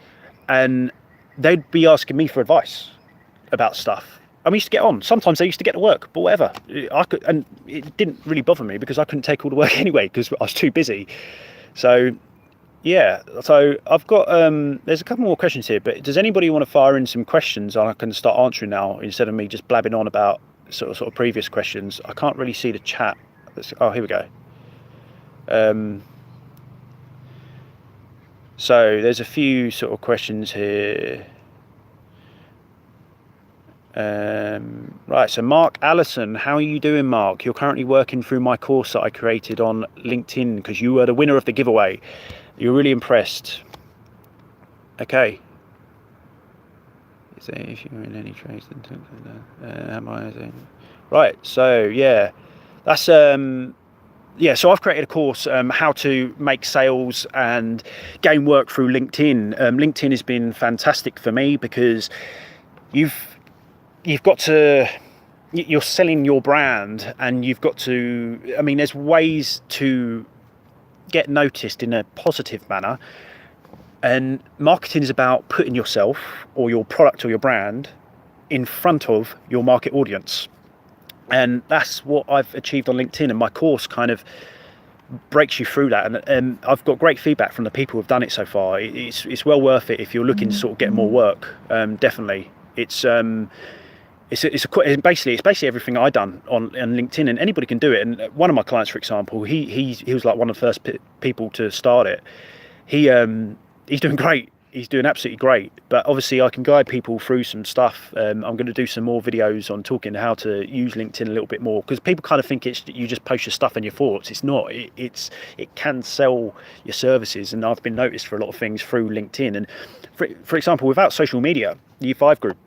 and they'd be asking me for advice about stuff. and we used to get on. Sometimes they used to get to work, but whatever. And it didn't really bother me because I couldn't take all the work anyway because I was too busy. So yeah, so I've got there's a couple more questions here, but does anybody want to fire in some questions and I can start answering now instead of me just blabbing on about sort of previous questions? I can't really see the chat. Oh, here we go. So there's a few sort of questions here. Right, so Mark Allison, how are you doing, Mark? You're currently working through my course that I created on LinkedIn because you were the winner of the giveaway. You're really impressed. Okay. Is there if you're in any trades and things like that? Am I? Right, so yeah, that's yeah, so I've created a course, how to make sales and gain work through LinkedIn. LinkedIn has been fantastic for me because you've got to, you're selling your brand and you've got to, I mean, there's ways to get noticed in a positive manner. And marketing is about putting yourself or your product or your brand in front of your market audience. And that's what I've achieved on LinkedIn, and my course kind of breaks you through that. And I've got great feedback from the people who've done it so far. It's well worth it if you're looking to sort of get more work. Definitely, it's basically everything I've done on LinkedIn, and anybody can do it. And one of my clients, for example, he was like one of the first people to start it. He's doing great. He's doing absolutely great, but obviously I can guide people through some stuff. I'm going to do some more videos on talking how to use LinkedIn a little bit more, because people kind of think it's you just post your stuff and your thoughts. It's not. It can sell your services, and I've been noticed for a lot of things through LinkedIn. And for example, without social media, the E5 group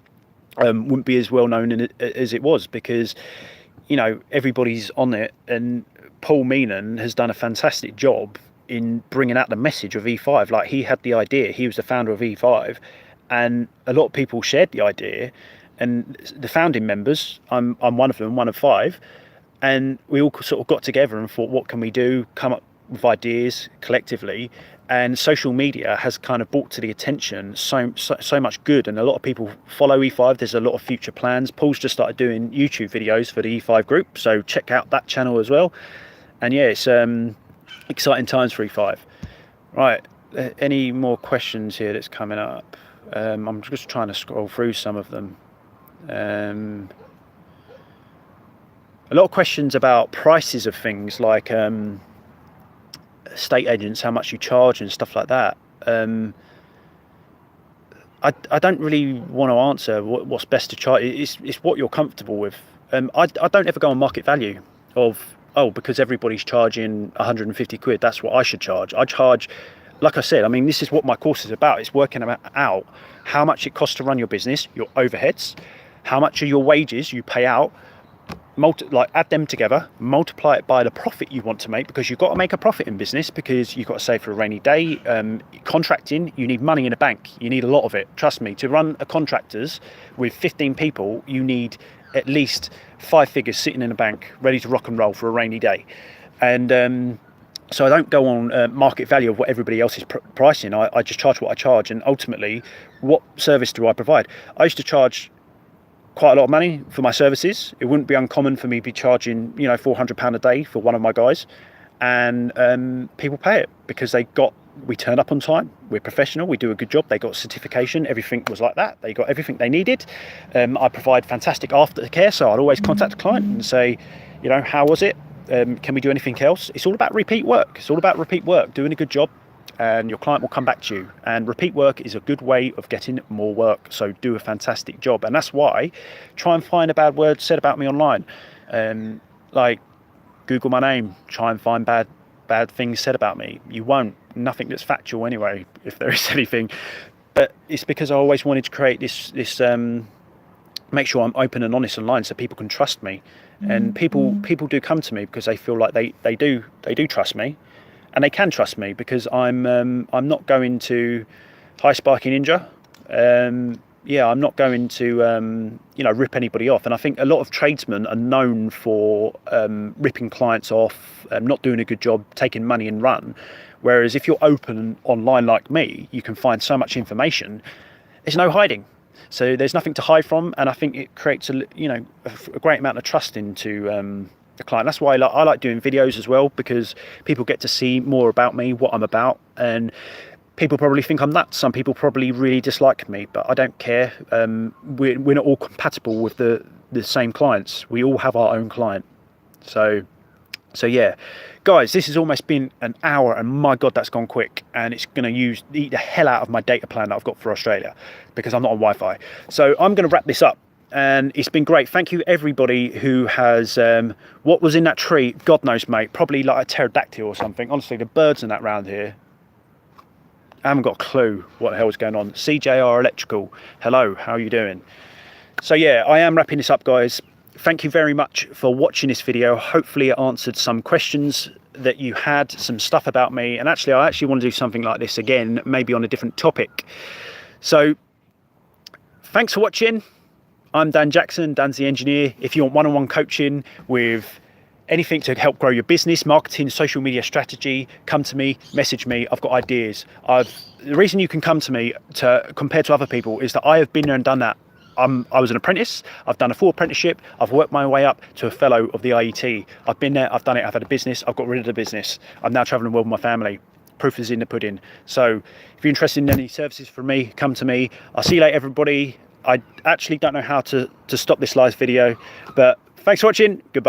wouldn't be as well known as it was, because everybody's on it, and Paul Meenan has done a fantastic job in bringing out the message of E5. Like, he had the idea, he was the founder of E5, and a lot of people shared the idea, and the founding members, I'm one of them, one of 5, and we all sort of got together and thought, what can we do, come up with ideas collectively. And social media has kind of brought to the attention so much good, and a lot of people follow E5. There's a lot of future plans. Paul's just started doing YouTube videos for the E5 group, so check out that channel as well. And yeah, it's exciting times for E5. Right, any more questions here that's coming up? I'm just trying to scroll through some of them. A lot of questions about prices of things, like estate agents, how much you charge and stuff like that. I don't really want to answer what's best to charge. It's what you're comfortable with. I don't ever go on market value of, because everybody's charging 150 quid, that's what I should charge. I charge, like I said, I mean, this is what my course is about. It's working out how much it costs to run your business, your overheads, how much of your wages you pay out, add them together, multiply it by the profit you want to make, because you've got to make a profit in business, because you've got to save for a rainy day. Contracting, you need money in a bank. You need a lot of it. Trust me, to run a contractors with 15 people, you need at least 5 figures sitting in a bank ready to rock and roll for a rainy day. And so I don't go on market value of what everybody else is pricing. I just charge what I charge, and ultimately, what service do I provide? I used to charge quite a lot of money for my services. It wouldn't be uncommon for me to be charging £400 a day for one of my guys, and people pay it because we turn up on time, we're professional, we do a good job, they got certification, everything was like that, they got everything they needed. I provide fantastic aftercare, so I'd always contact a client and say, how was it, can we do anything else? It's all about repeat work. It's all about repeat work, doing a good job, and your client will come back to you. And repeat work is a good way of getting more work, so do a fantastic job. And that's why, try and find a bad word said about me online. Like, Google my name, try and find bad things said about me. You won't. Nothing that's factual anyway, if there is anything. But it's because I always wanted to create this make sure I'm open and honest online, so people can trust me. And people do come to me because they feel like they do trust me, and they can trust me because I'm not going to high sparking ninja. I'm not going to rip anybody off. And I think a lot of tradesmen are known for ripping clients off, not doing a good job, taking money and run. Whereas if you're open online like me, you can find so much information. There's no hiding. So there's nothing to hide from, and I think it creates a great amount of trust into the client. That's why I like doing videos as well, because people get to see more about me, what I'm about. And people probably think I'm nuts. Some people probably really dislike me, but I don't care. We're not all compatible with the same clients. We all have our own client. So yeah, guys, this has almost been an hour, and my God, that's gone quick. And it's going to eat the hell out of my data plan that I've got for Australia, because I'm not on Wi-Fi. So I'm going to wrap this up, and it's been great. Thank you everybody who has, what was in that tree? God knows, mate, probably like a pterodactyl or something. Honestly, the birds and that round here, I haven't got a clue what the hell is going on. CJR Electrical, hello, how are you doing? So yeah, I am wrapping this up, guys. Thank you very much for watching this video. Hopefully it answered some questions that you had, some stuff about me. And actually, I actually want to do something like this again, maybe on a different topic. So thanks for watching. I'm Dan Jackson, Dan's the engineer. If you want one-on-one coaching with anything to help grow your business, marketing, social media strategy, come to me, message me. I've got ideas. The reason you can come to me compared to other people is that I have been there and done that. I was an apprentice. I've done a full apprenticeship. I've worked my way up to a fellow of the IET. I've been there. I've done it. I've had a business. I've got rid of the business. I'm now traveling the world with my family. Proof is in the pudding. So if you're interested in any services from me, come to me. I'll see you later, everybody. I actually don't know how to stop this live video, but thanks for watching. Goodbye.